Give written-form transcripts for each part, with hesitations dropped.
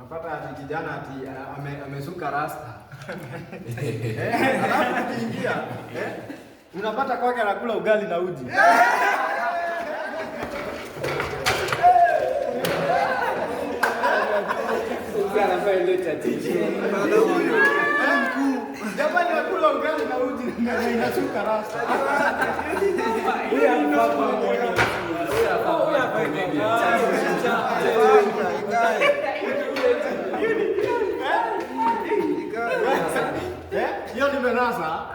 unapata ati kijana ati amesuka rasta. Alafu ukiingia unapata kwake anakula ugali na uji. Jamani anakula ugali na uji na inasuka rasta. Hiyo nimenasa.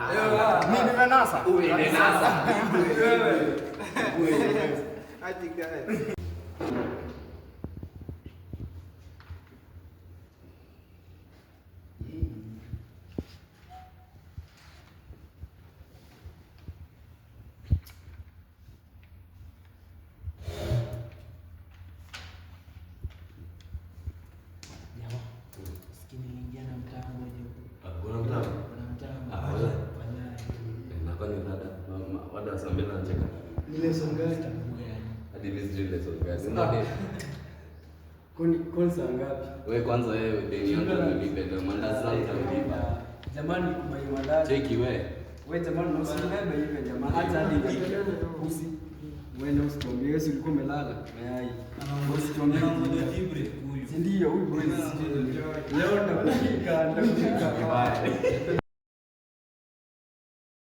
Mimi nimenasa. Nimenasa. Hadi gani? Ile songata hadi vizuri ile songata. Kwanza ngapi? Wewe kwanza wewe deni yangu nilipenda mandazi zangu utalipa. Jamani kubai mandazi. Cheki wewe. Wewe jamani usinibebe hivi jamani. Hata hadi usi. Wewe usitombe wewe ulikuwa umelala. Mayai. Usitombe mwenye fibre huyu. Ndio huyu boy. Leo ndakufika.